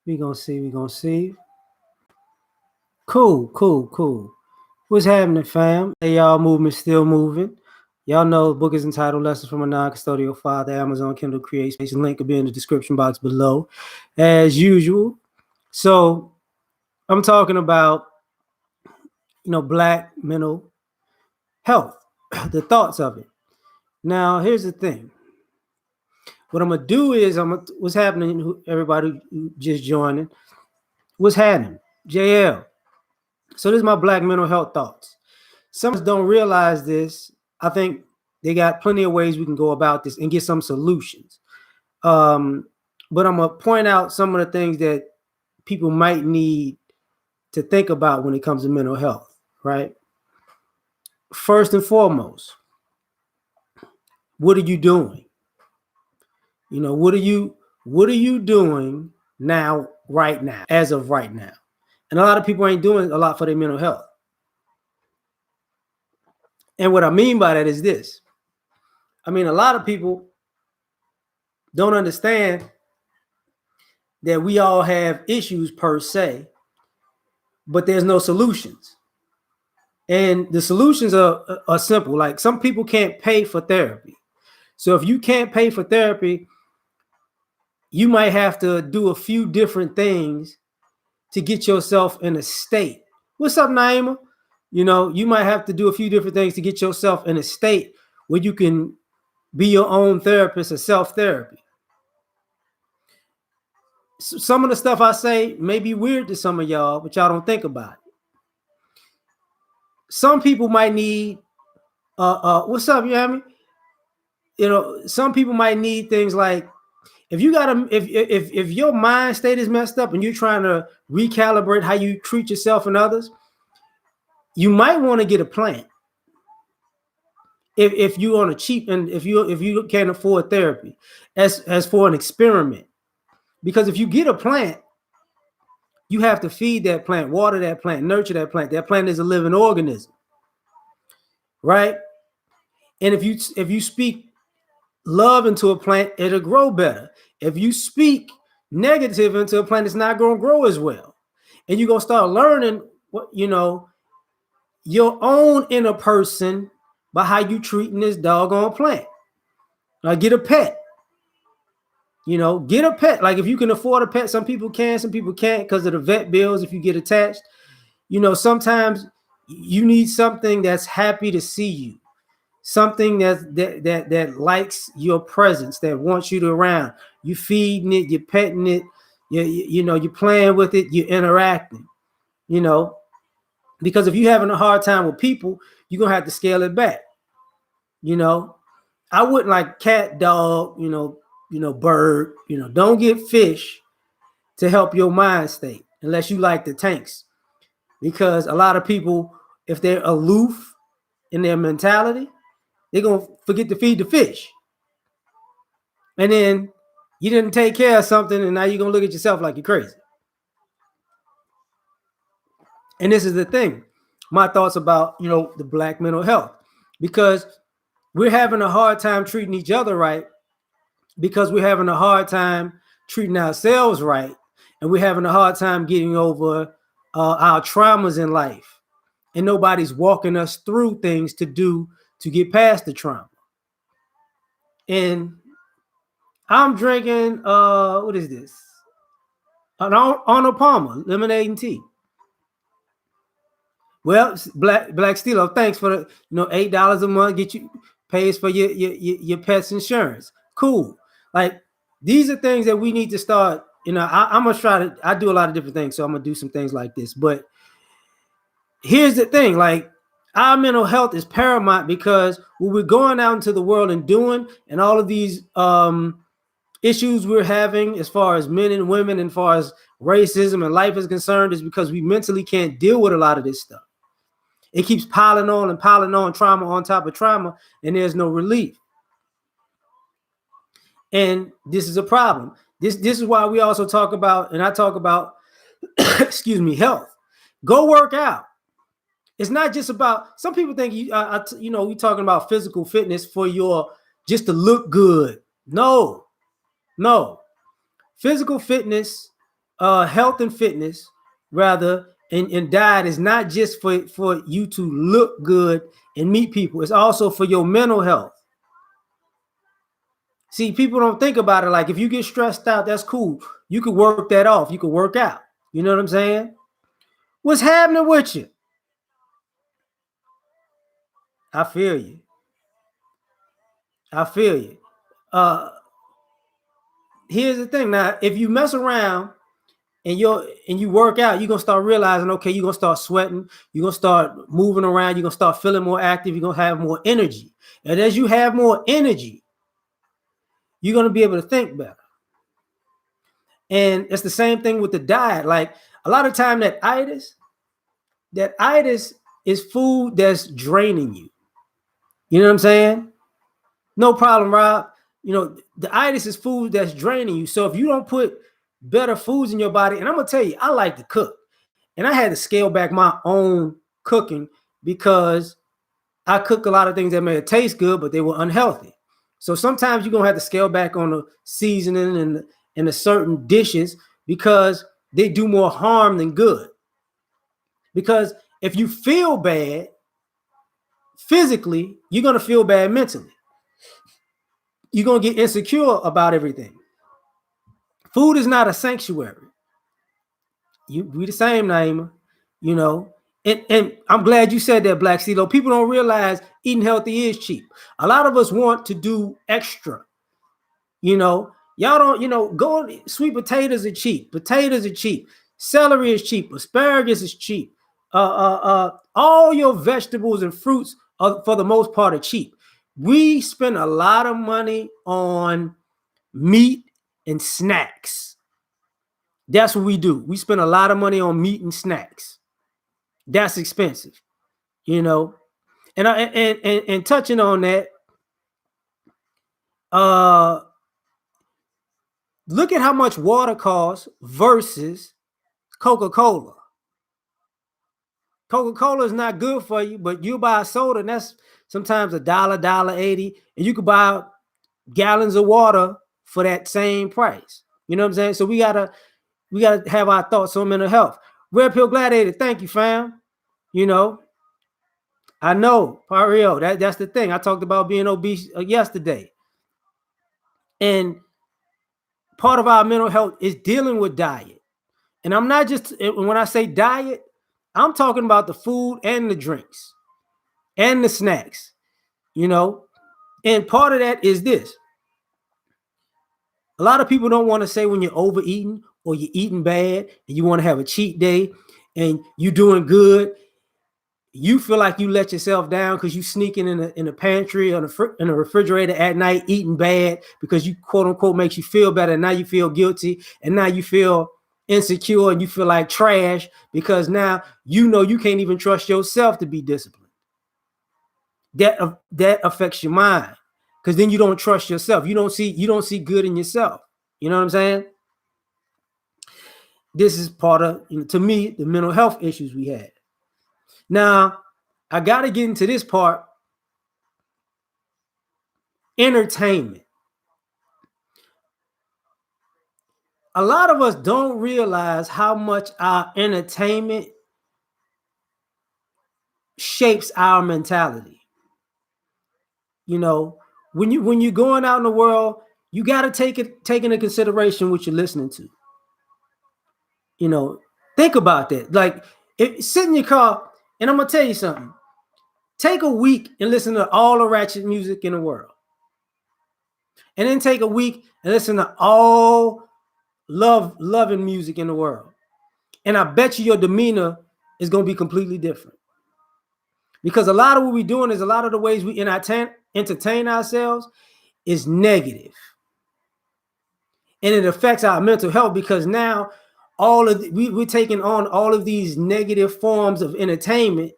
We gonna see. We gonna see. Cool, cool, cool. What's happening, fam? L.A.R. movement still moving. Y'all know the book is entitled Lessons from a Non-Custodial Father, Amazon Kindle Create Space. Link will be in the description box below, as usual. So I'm talking about, black mental health, the thoughts of it. Now, here's the thing. What I'm gonna do is what's happening, everybody who just joining, what's happening? JL. So this is my black mental health thoughts. Some don't realize this. I think they got plenty of ways we can go about this and get some solutions. But I'm gonna point out some of the things that people might need to think about when it comes to mental health, right? First and foremost, what are you doing? What are you doing now, right now, as of right now? And a lot of people ain't doing a lot for their mental health. And what I mean by that is this. I mean, a lot of people don't understand that we all have issues per se, but there's no solutions. And the solutions are simple. Like, some people can't pay for therapy. So if you can't pay for therapy, you might have to do a few different things to get yourself in a state. What's up, Naima? You might have to do a few different things to get yourself in a state where you can be your own therapist or self-therapy. Some of the stuff I say may be weird to some of y'all, but y'all don't think about it. Some people might need, what's up, you know what I mean? Some people might need things like, if your mind state is messed up and you're trying to recalibrate how you treat yourself and others, you might want to get a plant. If you on a cheap, and if you can't afford therapy, as for an experiment, because if you get a plant, you have to feed that plant, water that plant, nurture that plant. That plant is a living organism, right? And if you speak love into a plant, it'll grow better. If you speak negative into a plant, it's not going to grow as well. And you're going to start learning what your own inner person by how you treating this doggone plant. Now, get a pet. Get a pet. Like, if you can afford a pet, some people can, some people can't because of the vet bills if you get attached. Sometimes you need something that's happy to see you, something that likes your presence, that wants you to around. You feeding it, you're petting it, you're playing with it, you're interacting. Because if you're having a hard time with people, you're gonna have to scale it back. I wouldn't like cat, dog, bird, don't get fish to help your mind state unless you like the tanks. Because a lot of people, if they're aloof in their mentality, they're going to forget to feed the fish. And then you didn't take care of something, and now you're going to look at yourself like you're crazy. And this is the thing. My thoughts about, the black mental health. Because we're having a hard time treating each other right, because we're having a hard time treating ourselves right, and we're having a hard time getting over our traumas in life. And nobody's walking us through things to do to get past the trauma. And I'm drinking, what is this? An Arnold Palmer lemonade and tea. Well, Black Steel, thanks for the $8 a month, get you pays for your pet's insurance. Cool. Like, these are things that we need to start. I'm gonna try to. I do a lot of different things, so I'm gonna do some things like this. But here's the thing: like, our mental health is paramount, because what we're going out into the world and doing, and all of these issues we're having as far as men and women, and as far as racism and life is concerned, is because we mentally can't deal with a lot of this stuff. It keeps piling on, trauma on top of trauma, and there's no relief. And this is a problem. This is why we also talk about, and I talk about, excuse me, health. Go work out. It's not just about, some people think we're talking about physical fitness for just to look good. No. Physical fitness health and fitness, rather, and diet is not just for you to look good and meet people. It's also for your mental health. See, people don't think about it. Like, if you get stressed out, that's cool. You could work that off. You could work out. You know what I'm saying? What's happening with you? I feel you. I feel you. Uh, Here's the thing. Now, if you mess around and you work out, you're gonna start realizing, okay, you're gonna start sweating, you're gonna start moving around, you're gonna start feeling more active, you're gonna have more energy. And as you have more energy, you're gonna be able to think better. And it's the same thing with the diet. Like, a lot of time that itis is food that's draining you. You know what I'm saying? No problem, Rob. You know, the itis is food that's draining you. So if you don't put better foods in your body, and I'm gonna tell you, I like to cook. And I had to scale back my own cooking because I cook a lot of things that may taste good, but they were unhealthy. So sometimes you're gonna have to scale back on the seasoning and the certain dishes because they do more harm than good. Because if you feel bad physically, you're gonna feel bad mentally. You're gonna get insecure about everything. Food is not a sanctuary. We the same, Naima. You know, and I'm glad you said that, Black CeeLo. People don't realize eating healthy is cheap. A lot of us want to do extra. You know, y'all don't. You know, go. Sweet potatoes are cheap. Potatoes are cheap. Celery is cheap. Asparagus is cheap. All your vegetables and fruits are, for the most part, are cheap. We spend a lot of money on meat and snacks. That's what we do. We spend a lot of money on meat and snacks. That's expensive, you know. And touching on that, uh, look at how much water costs versus Coca-Cola. Coca-Cola is not good for you, but you buy a soda, and that's sometimes $1.80, and you could buy gallons of water for that same price. You know what I'm saying? So we gotta have our thoughts on mental health. Red Pill Gladiator, thank you, fam. You know, I know, Pario, that's the thing. I talked about being obese yesterday. And part of our mental health is dealing with diet. And I'm not just, when I say diet, I'm talking about the food and the drinks and the snacks, you know. And part of that is this. A lot of people don't want to say when you're overeating or you're eating bad and you want to have a cheat day and you're doing good. You feel like you let yourself down because you sneaking in the pantry or in the refrigerator at night eating bad because you quote unquote makes you feel better. And now you feel guilty and now you feel insecure and you feel like trash because now you know you can't even trust yourself to be disciplined. That affects your mind because then you don't trust yourself. You don't see good in yourself. You know what I'm saying? This is part of, to me, the mental health issues we had. Now, I got to get into this part. Entertainment. A lot of us don't realize how much our entertainment shapes our mentality. You know, when you're going out in the world, you got to take into consideration what you're listening to. You know, think about that. Like, sit in your car, and I'm gonna tell you something. Take a week and listen to all the ratchet music in the world. And then take a week and listen to all loving music in the world. And I bet you your demeanor is going to be completely different. Because a lot of what we're doing is a lot of the ways we entertain ourselves is negative. And it affects our mental health because now we're taking on all of these negative forms of entertainment.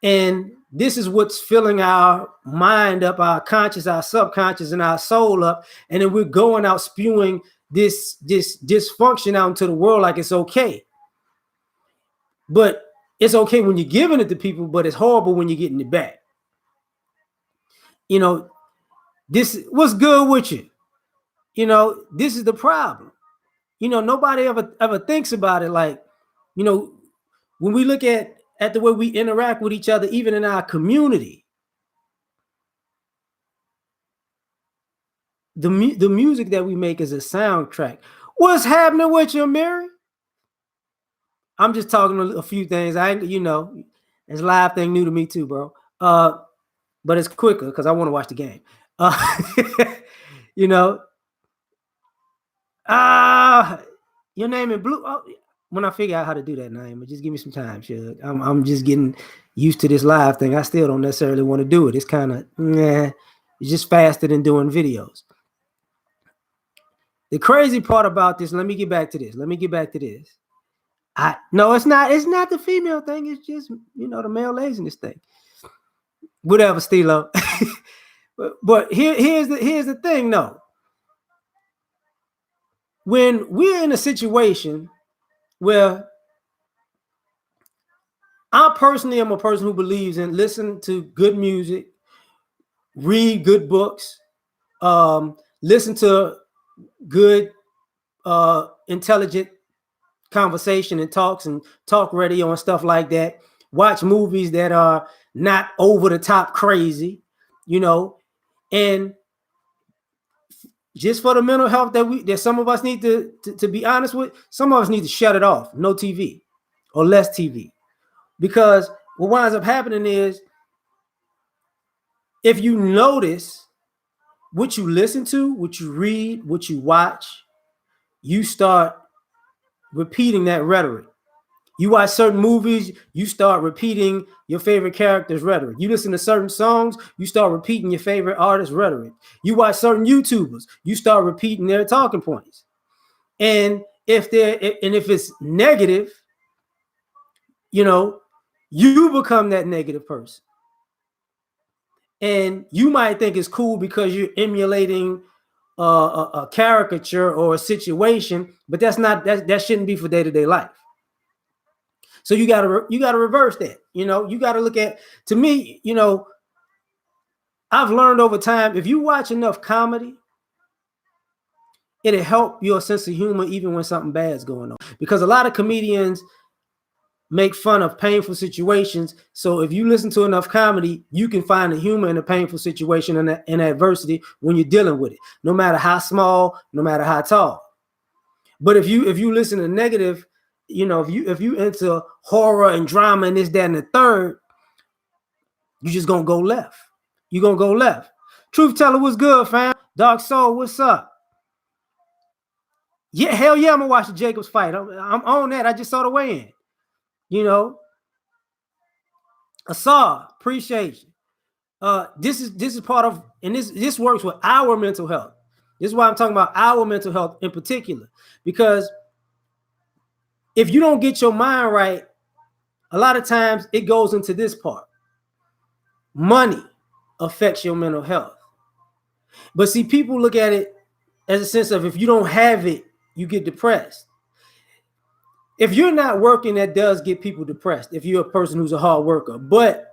And this is what's filling our mind up, our conscious, our subconscious, and our soul up. And then we're going out spewing this dysfunction out into the world like it's okay. But it's okay when you're giving it to people, but it's horrible when you're getting it back. You know, what's good with you? You know, this is the problem. nobody ever thinks about it. Like, you know, when we look at the way we interact with each other, even in our community, the music that we make is a soundtrack. What's happening with you, Mary? I'm just talking a few things. This live thing new to me too, bro. But it's quicker because I want to watch the game. You know, ah, your name in blue. Oh, when I figure out how to do that name, just give me some time, Shug. I'm just getting used to this live thing. I still don't necessarily want to do it. It's kind of it's just faster than doing videos. The crazy part about this, let me get back to this. No, it's not. It's not the female thing. It's just the male laziness thing. Whatever, Stilo. but here's the thing, though. When we're in a situation where I personally am a person who believes in listen to good music, read good books, listen to good, intelligent conversation and talk radio and stuff like that. Watch movies that are not over the top crazy, and just for the mental health that some of us need to be honest with, some of us need to shut it off. No TV or less TV. Because what winds up happening is, if you notice what you listen to, what you read, what you watch, you start repeating that rhetoric. You watch certain movies, you start repeating your favorite character's rhetoric. You listen to certain songs, you start repeating your favorite artist's rhetoric. You watch certain YouTubers, you start repeating their talking points. And if it's negative, you become that negative person. And you might think it's cool because you're emulating a caricature or a situation, but that shouldn't be for day-to-day life. So you gotta reverse that. You gotta look at, to me, I've learned over time, if you watch enough comedy, it'll help your sense of humor even when something bad's going on. Because a lot of comedians make fun of painful situations. So if you listen to enough comedy, you can find the humor in a painful situation and adversity when you're dealing with it, no matter how small, no matter how tall. But if you listen to negative, if you into horror and drama and this, that, and the third, you just gonna go left. You're gonna go left. Truth Teller, what's good, fam? Dark Soul, what's up? Yeah, hell yeah, I'm gonna watch the Jacobs fight. I'm on that. I just saw the weigh-in. Asar, appreciate you. This is part of, and this works with our mental health. This is why I'm talking about our mental health in particular. Because if you don't get your mind right, a lot of times it goes into this part. Money affects your mental health. But see, people look at it as a sense of, if you don't have it, you get depressed. If you're not working, that does get people depressed, if you're a person who's a hard worker. But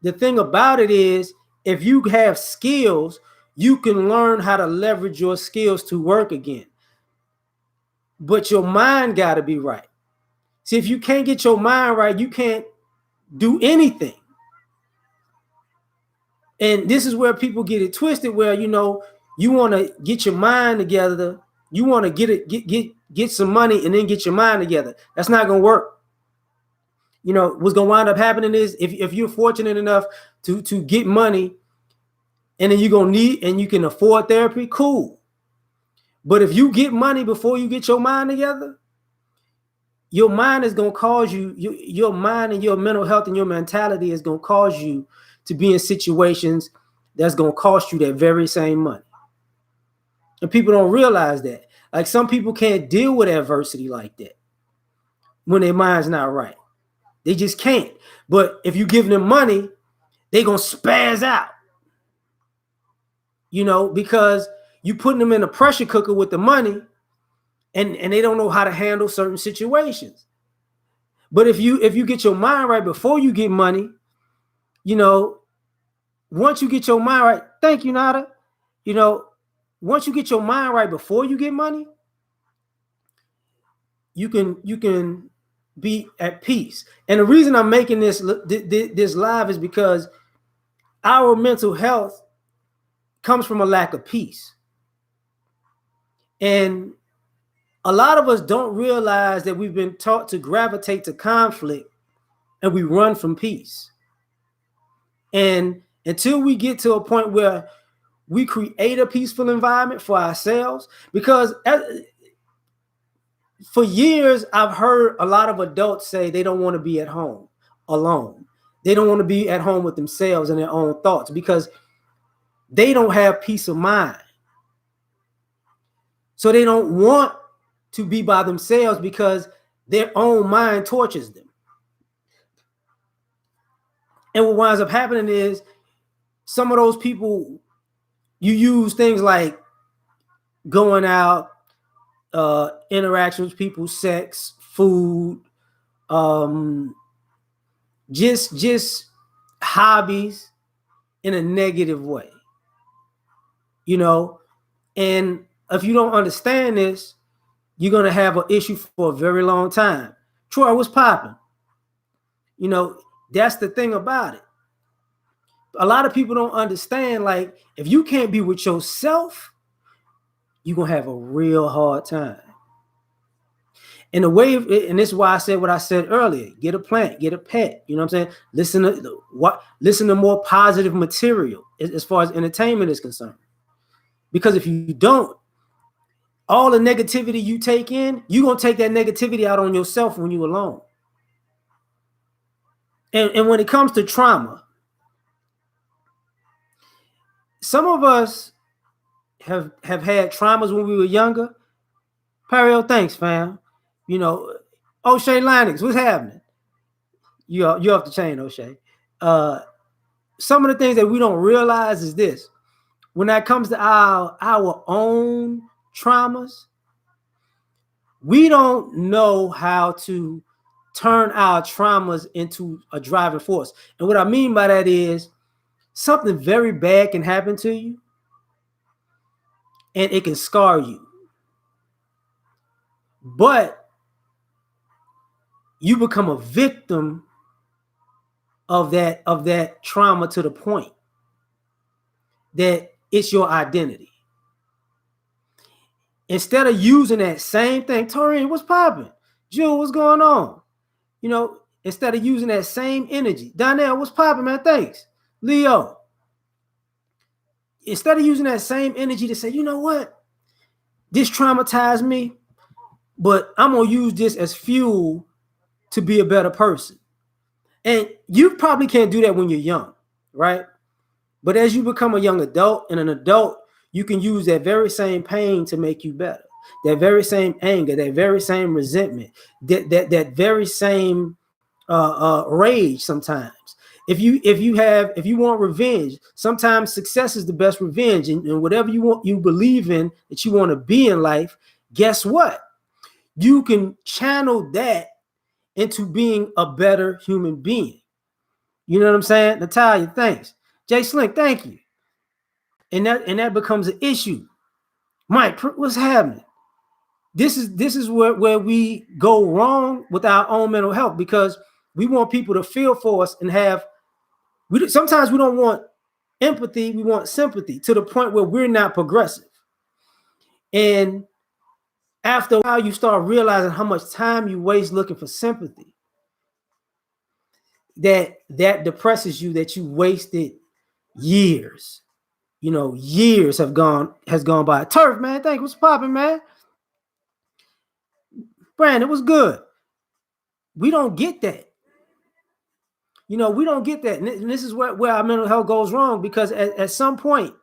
the thing about it is, if you have skills, you can learn how to leverage your skills to work again. But your mind got to be right. See, if you can't get your mind right, you can't do anything. And this is where people get it twisted, where you want to get your mind together, you want to get some money and then get your mind together. That's not gonna work. What's gonna wind up happening is, if you're fortunate enough to get money, and then you're gonna need and you can afford therapy, cool. But if you get money before you get your mind together, your mind is gonna cause you, your mind and your mental health and your mentality is gonna cause you to be in situations that's gonna cost you that very same money. And people don't realize that. Like, some people can't deal with adversity like that when their mind's not right. They just can't. But if you give them money, they're gonna spaz out. Because you putting them in a pressure cooker with the money, and they don't know how to handle certain situations. But if you get your mind right before you get money, once you get your mind right, thank you, Nada, once you get your mind right before you get money, you can be at peace. And the reason I'm making this live is because our mental health comes from a lack of peace. And a lot of us don't realize that we've been taught to gravitate to conflict and we run from peace. And until we get to a point where we create a peaceful environment for ourselves, because for years I've heard a lot of adults say they don't want to be at home alone. They don't want to be at home with themselves and their own thoughts because they don't have peace of mind. So they don't want to be by themselves because their own mind tortures them. And what winds up happening is some of those people, you use things like going out, interactions with people, sex, food, just hobbies in a negative way, and if you don't understand this, you're going to have an issue for a very long time. Troy, what's popping? That's the thing about it. A lot of people don't understand, like, if you can't be with yourself, you're going to have a real hard time. And and this is why I said what I said earlier: get a plant, get a pet. You know what I'm saying? Listen to more positive material as far as entertainment is concerned. Because if you don't, all the negativity you take in, you're gonna take that negativity out on yourself when you're alone. And when it comes to trauma, some of us have had traumas when we were younger. Perio, thanks, fam. O'Shea Lennox, what's happening? You're off the chain, O'Shea. Some of the things that we don't realize is this: when that comes to our own traumas, we don't know how to turn our traumas into a driving force. And what I mean by that is something very bad can happen to you and it can scar you. But you become a victim of that trauma to the point that it's your identity. Instead of using that same thing, Torian, what's popping? Jewel, what's going on? Instead of using that same energy, Donnell, what's popping, man? Thanks. Leo, instead of using that same energy to say, you know what? This traumatized me, but I'm going to use this as fuel to be a better person. And you probably can't do that when you're young, right? But as you become a young adult and an adult, you can use that very same pain to make you better. That very same anger, that very same resentment, that very same rage sometimes. If you want revenge, sometimes success is the best revenge. And whatever you believe in that you want to be in life, guess what? You can channel that into being a better human being. You know what I'm saying? Natalia, thanks. Jay Slink, thank you. And that becomes an issue. Mike, what's happening? This is where we go wrong with our own mental health, because we want people to feel for us and sometimes we don't want empathy, we want sympathy, to the point where we're not progressive. And after a while, you start realizing how much time you waste looking for sympathy. That depresses you, that you wasted years. Years has gone by. Turf, man, thank you. What's popping, man? Brandon, what's good? We don't get that. We don't get that. And this is where our mental health goes wrong, because at some point,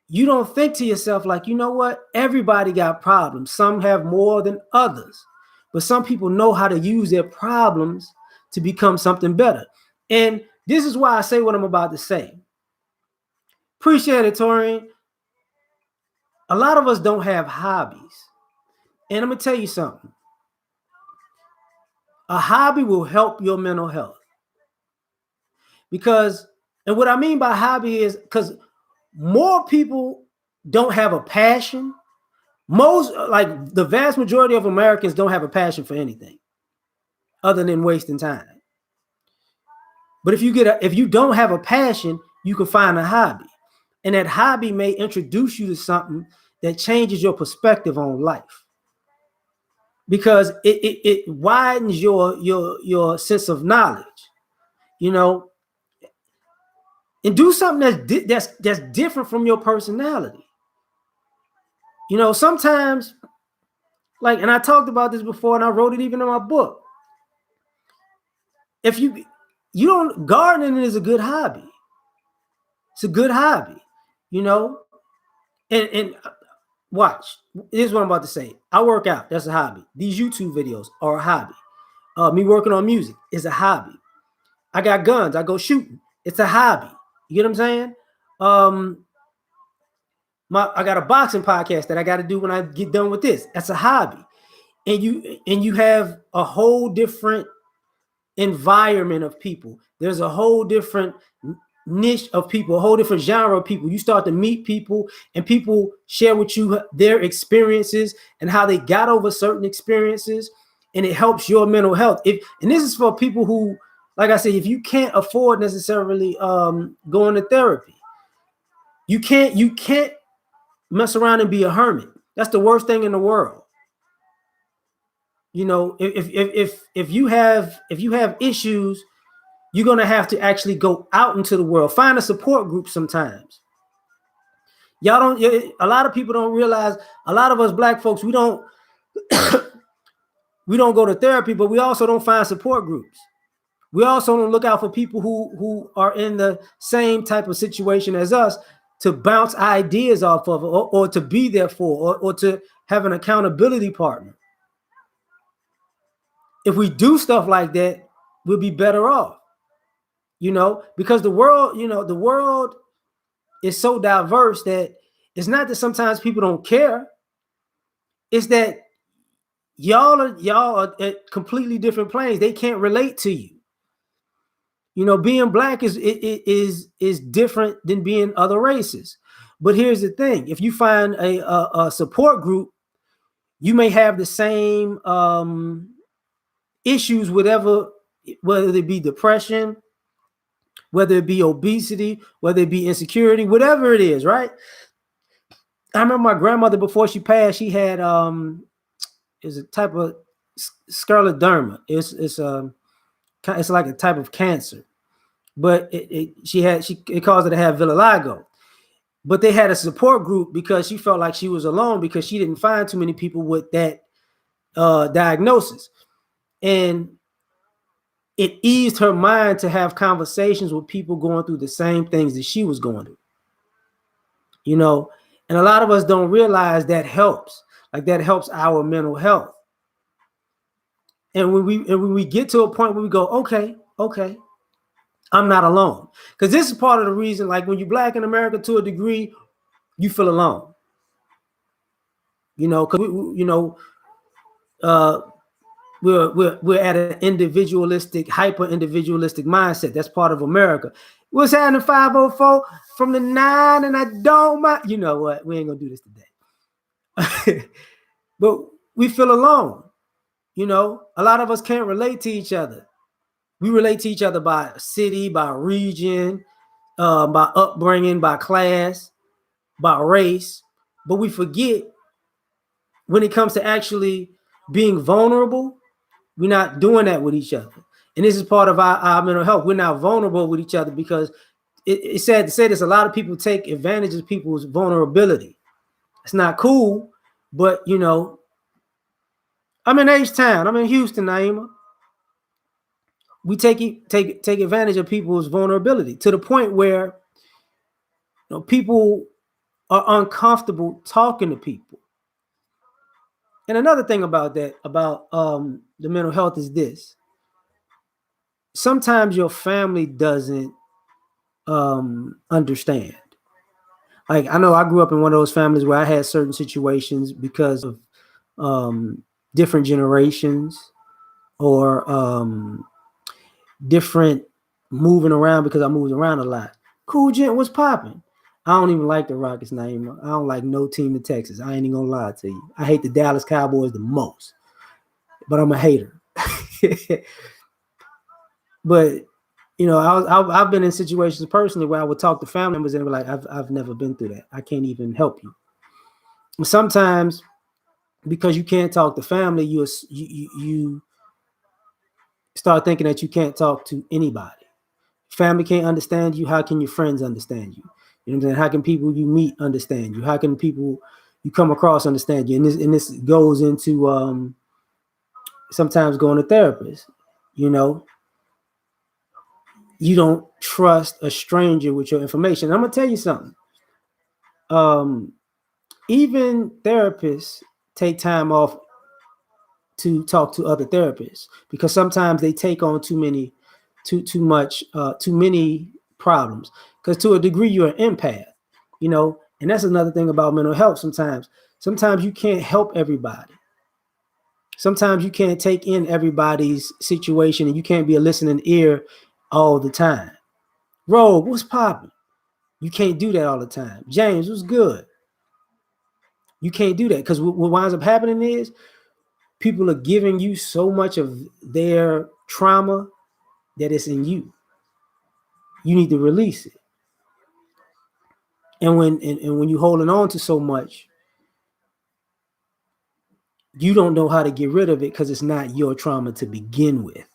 you don't think to yourself, like, you know what? Everybody got problems. Some have more than others. But some people know how to use their problems to become something better. And this is why I say what I'm about to say. Appreciate it, Torian. A lot of us don't have hobbies. And I'm going to tell you something. A hobby will help your mental health. And what I mean by hobby is, because more people don't have a passion. Most, like the vast majority of Americans don't have a passion for anything other than wasting time. But if you don't have a passion, you can find a hobby. And that hobby may introduce you to something that changes your perspective on life. Because it widens your sense of knowledge, you know, and do something that's different from your personality. You know, sometimes, like, and I talked about this before, and I wrote it even in my book. If you don't, gardening is a good hobby. It's a good hobby, you know, and watch. Here's what I'm about to say. I work out. That's a hobby. These YouTube videos are a hobby. Me working on music is a hobby. I got guns. I go shooting. It's a hobby. You get what I'm saying? I got a boxing podcast that I got to do when I get done with this. That's a hobby. And you have a whole different environment of people. There's a whole different niche of people, a whole different genre of people. You start to meet people, and people share with you their experiences and how they got over certain experiences, and it helps your mental health. And this is for people who, like I said, if you can't afford necessarily going to therapy, you can't mess around and be a hermit. That's the worst thing in the world. You know, if you have issues, you're gonna have to actually go out into the world, find a support group. Sometimes y'all don't. A lot of people don't realize. A lot of us Black folks, we don't we don't go to therapy, but we also don't find support groups. We also don't look out for people who are in the same type of situation as us to bounce ideas off of, or to be there for, or to have an accountability partner. If we do stuff like that, we'll be better off, you know, because the world is so diverse that it's not that sometimes people don't care. It's that y'all are at completely different planes. They can't relate to you. You know, being Black is different than being other races. But here's the thing: if you find a support group, you may have the same issues, whether it be depression, whether it be obesity, whether it be insecurity, whatever it is, right? I remember my grandmother, before she passed, she had is a type of scleroderma. It's like a type of cancer, but it caused her to have vitiligo. But they had a support group because she felt like she was alone because she didn't find too many people with that diagnosis, and it eased her mind to have conversations with people going through the same things that she was going through. You know, and a lot of us don't realize that helps. Like, that helps our mental health. And when we get to a point where we go, okay, I'm not alone. Because this is part of the reason, like, when you're Black in America, to a degree, you feel alone. You know, because we're at an individualistic, hyper individualistic mindset. That's part of America. What's happening, 504 from the 9, and I don't mind. You know what? We ain't gonna do this today. But we feel alone. You know, a lot of us can't relate to each other. We relate to each other by city, by region, by upbringing, by class, by race. But we forget, when it comes to actually being vulnerable, we're not doing that with each other. And this is part of our mental health. We're not vulnerable with each other because it's sad to say this. A lot of people take advantage of people's vulnerability. It's not cool, but, you know, I'm in H-Town. I'm in Houston, Naima. We take advantage of people's vulnerability to the point where, you know, people are uncomfortable talking to people. And another thing about that, about the mental health, is this: sometimes your family doesn't understand. Like, I know I grew up in one of those families where I had certain situations because of different generations, or different moving around, because I moved around a lot. Cool, gent, what's popping? I don't even like the Rockets, Naima. I don't like no team in Texas. I ain't even gonna lie to you. I hate the Dallas Cowboys the most, but I'm a hater. But I've been in situations personally where I would talk to family members and be like, I've never been through that. I can't even help you. And sometimes because you can't talk to family, you start thinking that you can't talk to anybody. Family can't understand you. How can your friends understand you? You know what I'm saying? How can people you meet understand you? How can people you come across understand you? And this goes into sometimes going to therapists. You know, you don't trust a stranger with your information. And I'm gonna tell you something. Um, Even therapists take time off to talk to other therapists because sometimes they take on too many problems. Because to a degree, you're an empath, and that's another thing about mental health. Sometimes you can't help everybody. Sometimes you can't take in everybody's situation, and you can't be a listening ear all the time. Rogue, what's popping? You can't do that all the time. James, what's good? You can't do that because what winds up happening is people are giving you so much of their trauma that it's in you. You need to release it. And when you're holding on to so much, you don't know how to get rid of it because it's not your trauma to begin with.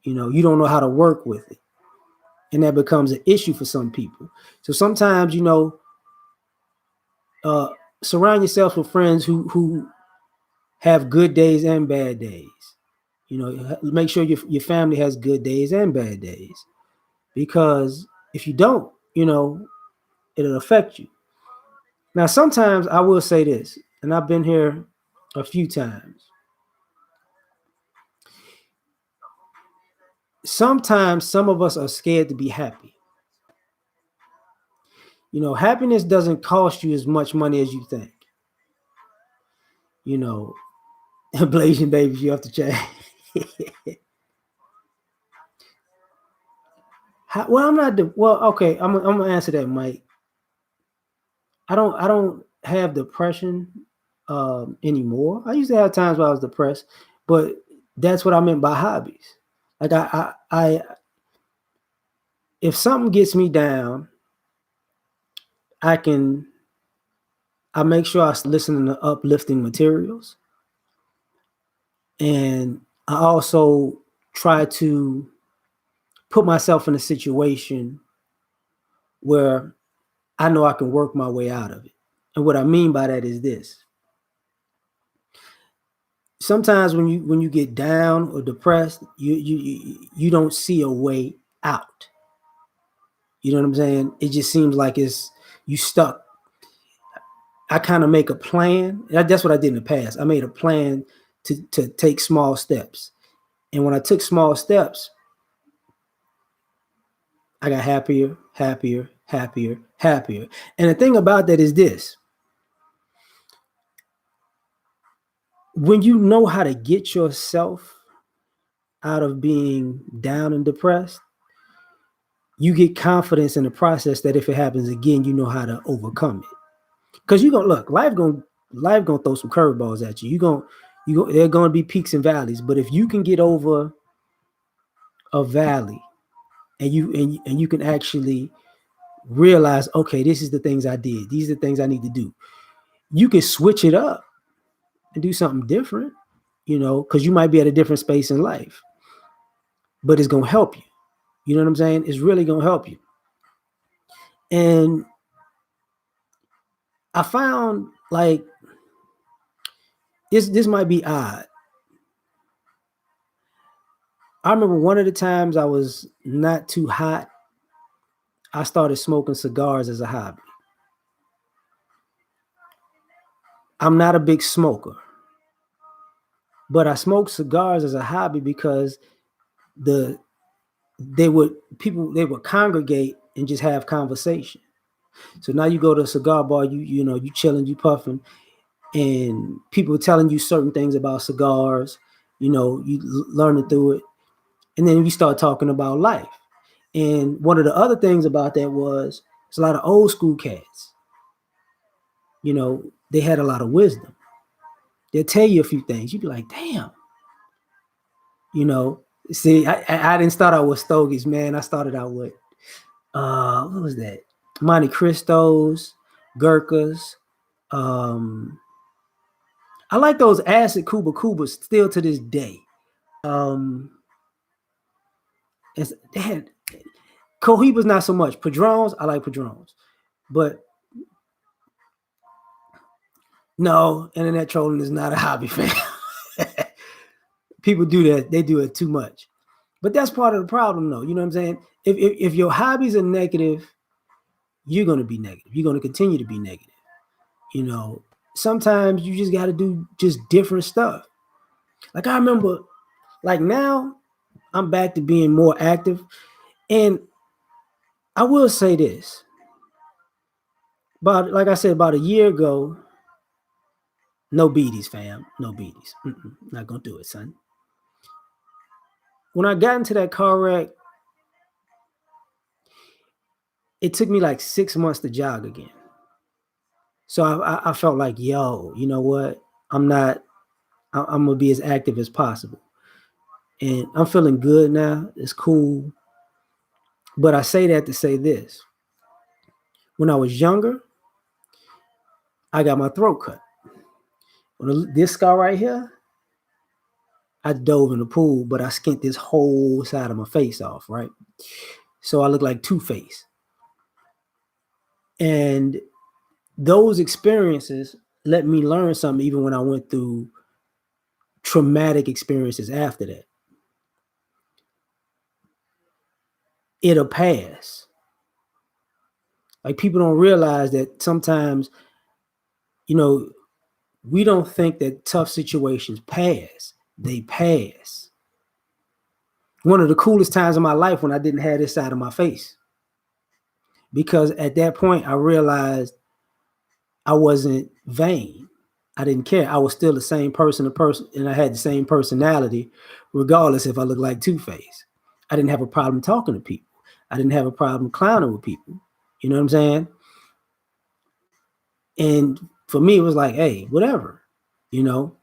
You don't know how to work with it. And that becomes an issue for some people. So sometimes, uh, surround yourself with friends who have good days and bad days. Make sure your family has good days and bad days. Because if you don't, it'll affect you. Now, sometimes I will say this, and I've been here a few times. Sometimes some of us are scared to be happy. Happiness doesn't cost you as much money as you think. You know, Blasian babies, you have to check. Well, I'm not the well. Okay, I'm gonna answer that, Mike. I don't have depression anymore. I used to have times where I was depressed, but that's what I meant by hobbies. Like if something gets me down, I can I make sure I listen to uplifting materials, and I also try to put myself in a situation where I know I can work my way out of it. And what I mean by that is this: sometimes when you get down or depressed, you don't see a way out. You know what I'm saying? It just seems like it's you stuck. I kind of make a plan. That's what I did in the past. I made a plan to take small steps. And when I took small steps, I got happier, happier, happier, happier. And the thing about that is this: when you know how to get yourself out of being down and depressed, you get confidence in the process that if it happens again, you know how to overcome it. Because you're gonna look, life gonna throw some curveballs at you. There are gonna be peaks and valleys. But if you can get over a valley and you can actually realize, okay, this is the things I did, these are the things I need to do. You can switch it up and do something different, because you might be at a different space in life, but it's gonna help you. You know what I'm saying? It's really gonna help you. And I found like this might be odd. I remember one of the times I was not too hot, I started smoking cigars as a hobby. I'm not a big smoker, but I smoked cigars as a hobby because the they would congregate and just have conversation. So now you go to a cigar bar, you chilling, you puffing, and people telling you certain things about cigars, you learning through it. And then we start talking about life. And one of the other things about that was It's a lot of old school cats. They had a lot of wisdom. They'll tell you a few things. You'd be like, damn. You know, See, I didn't start out with stogies, man. I started out with what was that? Monte Cristos, Gurkhas. Um, I like those acid Cuba Cubas still to this day. Um, they had Cohibas not so much. Padrones, I like Padrones, but no, internet trolling is not a hobby, fam. People do that; they do it too much. But that's part of the problem, though. You know what I'm saying? If your hobbies are negative, you're gonna be negative. You're gonna continue to be negative. You know, Sometimes you just got to do just different stuff. Like I remember, like now, I'm back to being more active, and I will say this: about like I said, about a year ago, no beaties, fam, no beaties. Not gonna do it, son. When I got into that car wreck, it took me like 6 months to jog again. So I felt like, yo, you know what? I'm not. I'm gonna be as active as possible, and I'm feeling good now. It's cool, but I say that to say this: when I was younger, I got my throat cut. This scar right here, I dove in the pool, but I skint this whole side of my face off, right? So I look like Two-Face. And those experiences let me learn something even when I went through traumatic experiences after that. It'll pass. Like people don't realize that sometimes, you know, we don't think that tough situations pass. They pass. One of the coolest times of my life when I didn't have this side of my face. Because at that point I realized I wasn't vain. I didn't care. I was still the same person, and I had the same personality, regardless if I looked like Two-Face. I didn't have a problem talking to people. I didn't have a problem clowning with people. You know what I'm saying? And for me, it was like, hey, whatever. You know,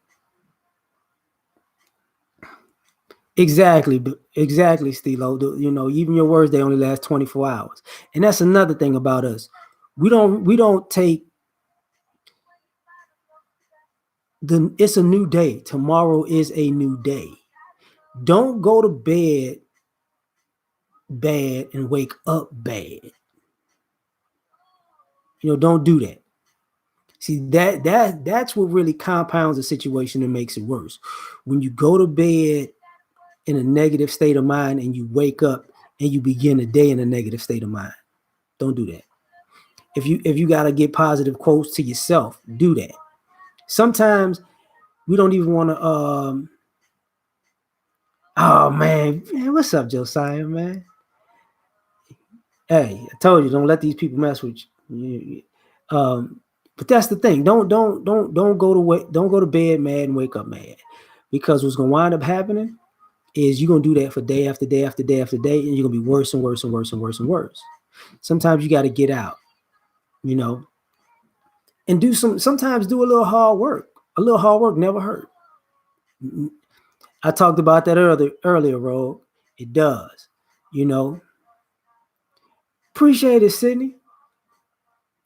exactly, Stilo. Even your words they only last 24 hours, and that's another thing about us. We don't take it's a new day. Tomorrow is a new day. Don't go to bed bad and wake up bad. Don't do that. See, that's what really compounds the situation and makes it worse. When you go to bed in a negative state of mind and you wake up and you begin the day in a negative state of mind. Don't do that. If you gotta get positive quotes to yourself, do that. Sometimes we don't even want to oh man, what's up, Josiah, man? Hey, I told you, don't let these people mess with you. But that's the thing. Don't go to bed mad and wake up mad, because what's gonna wind up happening is you're gonna do that for day after day after day after day, and you're gonna be worse and worse and worse and worse and worse. Sometimes you got to get out, you know, and do some. Sometimes do a little hard work. A little hard work never hurt. I talked about that earlier, Ro. It does, you know. Appreciate it, Sydney.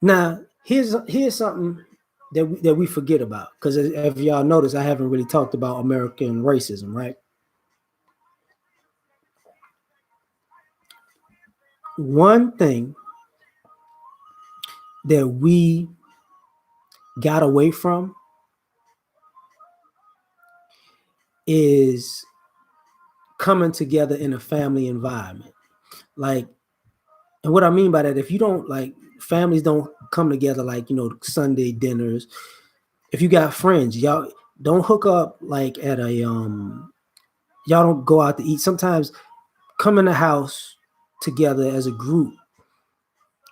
Now, here's something that we forget about, because if y'all notice, I haven't really talked about American racism, right? One thing that we got away from is coming together in a family environment. Like, and what I mean by that, if you don't like families don't come together like, Sunday dinners. If you got friends, y'all don't hook up like at a y'all don't go out to eat. Sometimes come in the house together as a group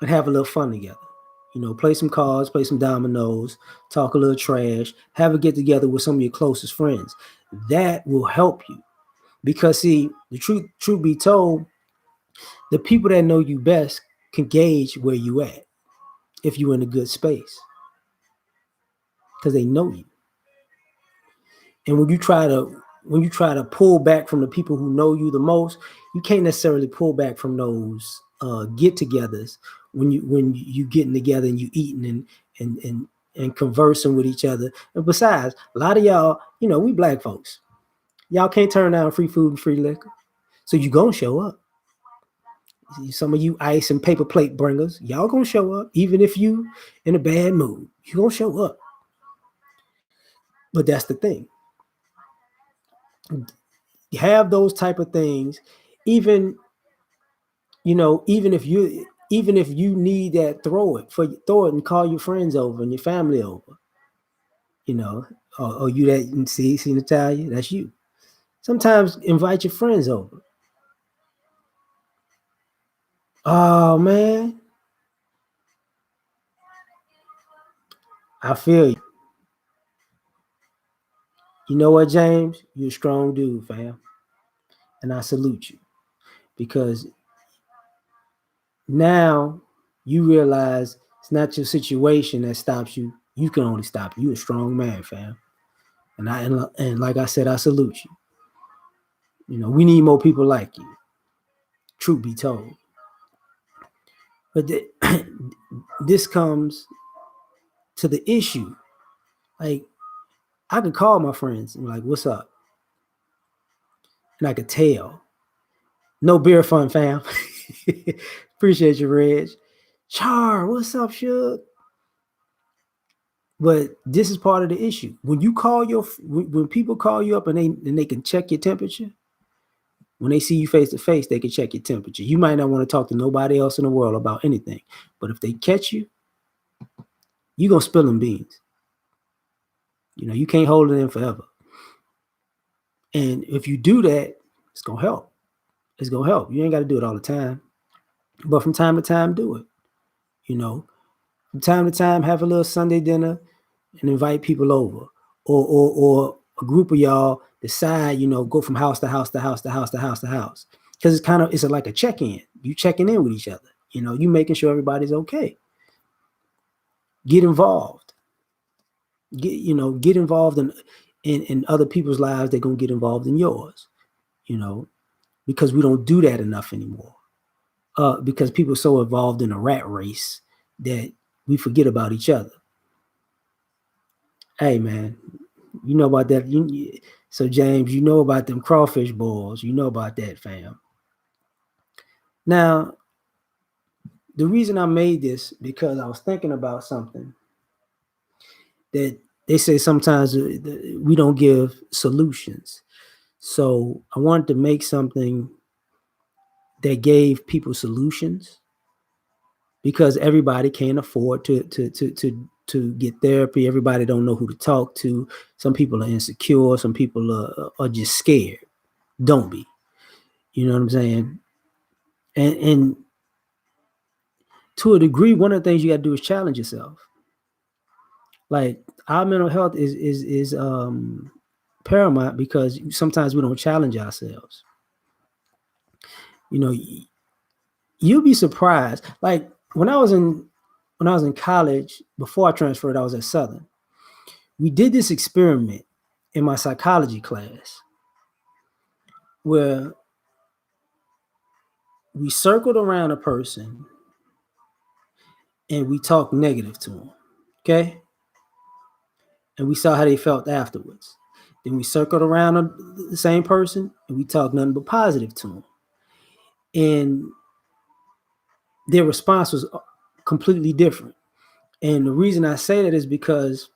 and have a little fun together. Play some cards, play some dominoes, talk a little trash, have a get together with some of your closest friends. That will help you, because see, the truth be told, the people that know you best can gauge where you at if you're in a good space because they know you. And when you try to pull back from the people who know you the most, you can't necessarily pull back from those get-togethers when you getting together and you eating and and and conversing with each other. And besides, a lot of y'all, we black folks, y'all can't turn down free food and free liquor, so you gonna show up. Some of you ice and paper plate bringers, y'all gonna show up, even if you in a bad mood. You gonna show up. But that's the thing. Have those type of things, even even if you need that, throw it and call your friends over and your family over. You know, or you that see Natalia, that's you. Sometimes invite your friends over. Oh man, I feel you. You know what, James? You're a strong dude, fam, and I salute you because now you realize it's not your situation that stops you. You can only stop you. You're a strong man, fam. And like I said, I salute you. We need more people like you. Truth be told, but this comes to the issue. Like I could call my friends and be like, "What's up?" And I could tell. No beer fun, fam. Appreciate you, Reg. Char, what's up, Shug? But this is part of the issue. When people call you up and they can check your temperature, when they see you face to face, they can check your temperature. You might not want to talk to nobody else in the world about anything, but if they catch you, you're gonna spill them beans. You can't hold it in forever. And if you do that, it's gonna help. It's gonna help. You ain't got to do it all the time, but from time to time, do it. You know, from time to time, have a little Sunday dinner and invite people over, or a group of y'all decide, go from house to house to house to house to house to house, because it's like a check in. You checking in with each other. You making sure everybody's okay. Get involved. Get involved in other people's lives. They're gonna get involved in yours. Because we don't do that enough anymore. Because people are so involved in a rat race that we forget about each other. Hey man, you know about that. So James, you know about them crawfish balls. You know about that, fam. Now, the reason I made this because I was thinking about something that they say sometimes we don't give solutions. So I wanted to make something that gave people solutions because everybody can't afford to get therapy. Everybody don't know who to talk to. Some people are insecure. Some people are just scared. Don't be. You know what I'm saying? And to a degree, one of the things you got to do is challenge yourself. Like our mental health is paramount because sometimes we don't challenge ourselves. You know, you'll be surprised. Like when I was in college, before I transferred, I was at Southern. We did this experiment in my psychology class where we circled around a person and we talked negative to them. Okay. And we saw how they felt afterwards. Then we circled around the same person and we talked nothing but positive to them. And their response was completely different. And the reason I say that is because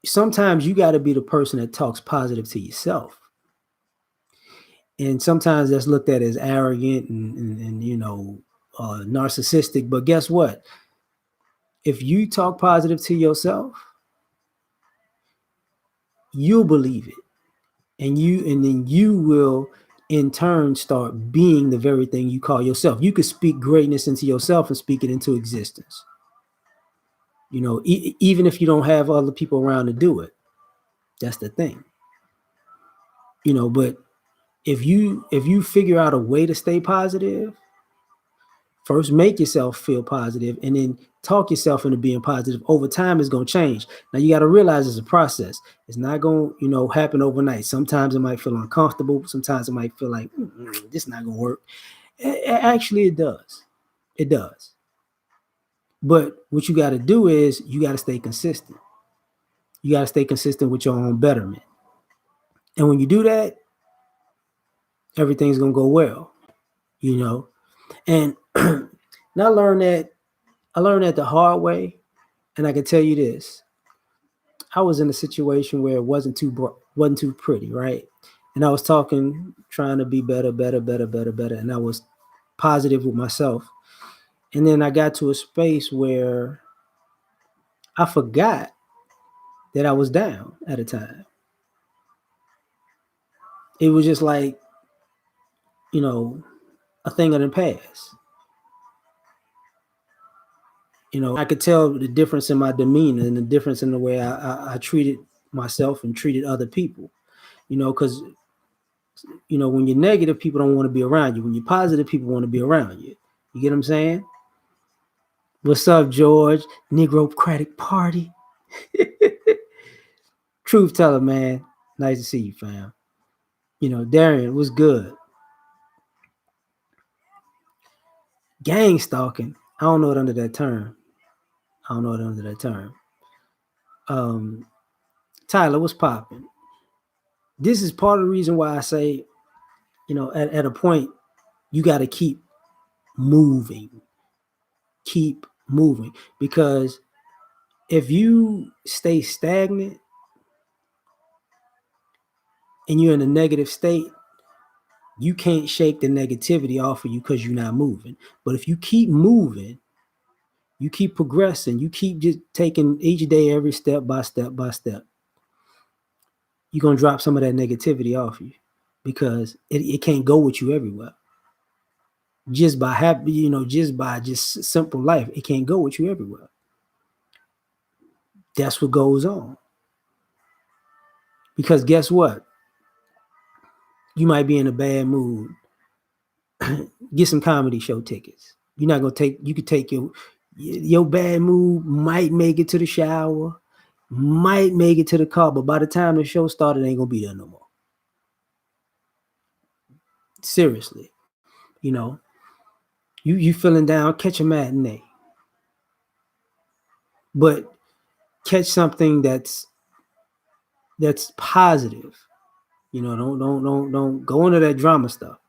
sometimes you got to be the person that talks positive to yourself. And sometimes that's looked at as arrogant and narcissistic. But guess what? If you talk positive to yourself, you'll believe it. And then you will in turn start being the very thing you call yourself. You could speak greatness into yourself and speak it into existence. Even if you don't have other people around to do it. That's the thing. But If you figure out a way to stay positive, first make yourself feel positive and then talk yourself into being positive. Over time it's going to change. Now you got to realize it's a process. It's not going to, happen overnight. Sometimes it might feel uncomfortable. Sometimes it might feel like this is not going to work. Actually it does. It does. But what you got to do is you got to stay consistent. You got to stay consistent with your own betterment. And when you do that, everything's going to go well, you know. And and I learned that the hard way. And I can tell you this: I was in a situation where it wasn't too pretty, right? And I was talking, trying to be better, better, better, better, better, and I was positive with myself. And then I got to a space where I forgot that I was down at a time. It was just like, you know, a thing of the past. I could tell the difference in my demeanor and the difference in the way I treated myself and treated other people. Because when you're negative, people don't want to be around you. When you're positive, people want to be around you. You get what I'm saying? What's up, George? Negrocratic Party. Truth teller, man. Nice to see you, fam. Darian, what's good? Gang stalking. I don't know it under that term. I don't know it under that term. Um, Tyler, what's popping? This is part of the reason why I say, at a point, you got to moving. Keep moving. Because if you stay stagnant and you're in a negative state, you can't shake the negativity off of you because you're not moving. But if you keep moving, you keep progressing, you keep just taking each day, every step by step by step, you're going to drop some of that negativity off you because it can't go with you everywhere. Just by just simple life, it can't go with you everywhere. That's what goes on. Because guess what? You might be in a bad mood. Get some comedy show tickets. You're not gonna take. You could take your bad mood. Might make it to the shower. Might make it to the car, but by the time the show started, it ain't gonna be there no more. Seriously, you feeling down? Catch a matinee, but catch something that's positive. Don't go into that drama stuff.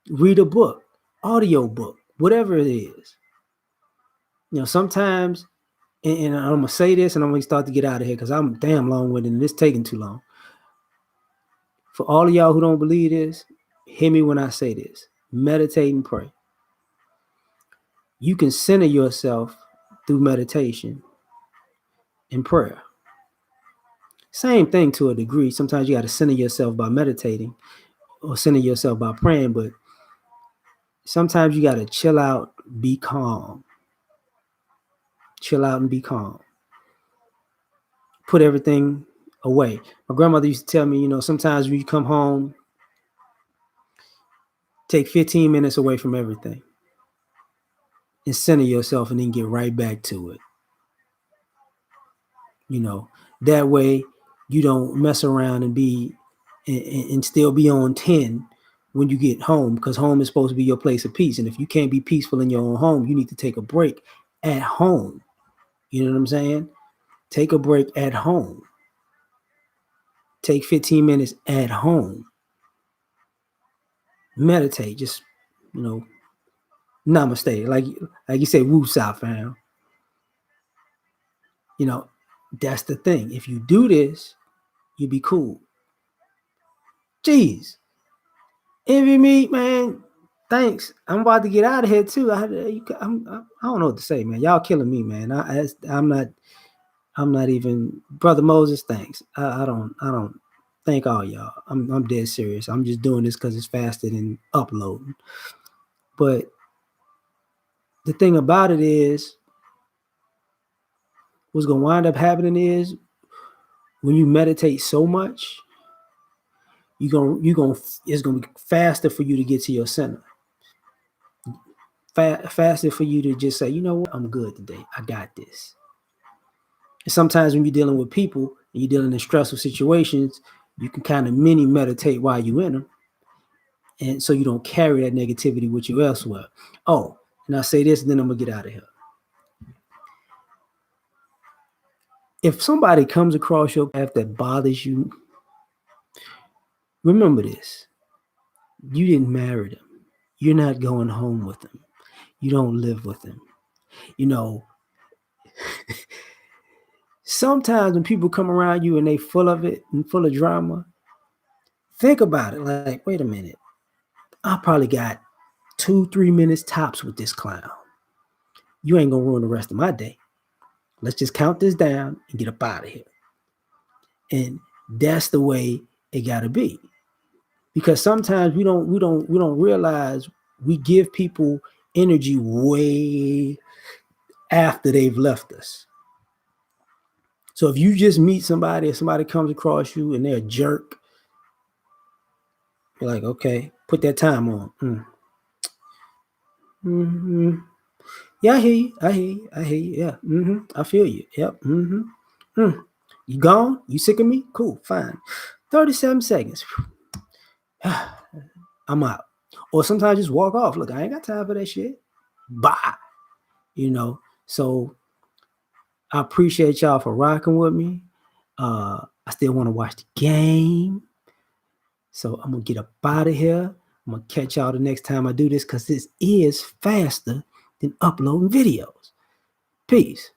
Read a book, audio book, whatever it is. Sometimes, and I'm gonna say this, and I'm gonna start to get out of here because I'm damn long-winded and it's taking too long. For all of y'all who don't believe this, hear me when I say this: meditate and pray. You can center yourself through meditation and prayer. Same thing to a degree. Sometimes you got to center yourself by meditating or center yourself by praying, but sometimes you got to chill out, be calm. Chill out and be calm. Put everything away. My grandmother used to tell me, sometimes when you come home, take 15 minutes away from everything and center yourself and then get right back to it. That way you don't mess around and be and still be on 10 when you get home, because home is supposed to be your place of peace. And if you can't be peaceful in your own home, you need to take a break at home. You know what I'm saying? Take a break at home. Take 15 minutes at home. Meditate. Just, namaste. Like you say, woo sa, fam. That's the thing. If you do this, you'll be cool. Jeez. Envy me, man. Thanks. I'm about to get out of here too. I don't know what to say, man. Y'all killing me, man. I'm not even brother Moses. Thanks. I don't thank all y'all. I'm dead serious. I'm just doing this because it's faster than uploading. But the thing about it is, what's gonna wind up happening is when you meditate so much, you're gonna it's gonna be faster for you to get to your center. Faster for you to just say, you know what, I'm good today. I got this. And sometimes when you're dealing with people and you're dealing in stressful situations, you can kind of mini meditate while you're in them, and so you don't carry that negativity with you elsewhere. Oh, and I say this, and then I'm gonna get out of here. If somebody comes across your path that bothers you, remember this: you didn't marry them. You're not going home with them. You don't live with them. You know, sometimes when people come around you and they full of it and full of drama, think about it. Like, wait a minute, I probably got 2, 3 minutes tops with this clown. You ain't gonna ruin the rest of my day. Let's just count this down and get up out of here. And that's the way it gotta be. Because sometimes we don't realize we give people energy way after they've left us. So if you just meet somebody, if somebody comes across you and they're a jerk, you're like, okay, put that time on. Mm-hmm. Yeah, I hear you. I hear you. I hear you. Yeah. I feel you. Yep. You gone? You sick of me? Cool. Fine. 37 seconds. I'm out. Or sometimes just walk off. Look, I ain't got time for that shit. Bye. You know. So I appreciate y'all for rocking with me. I still want to watch the game. So I'm gonna get up out of here. I'm gonna catch y'all the next time I do this because this is faster than uploading videos. Peace.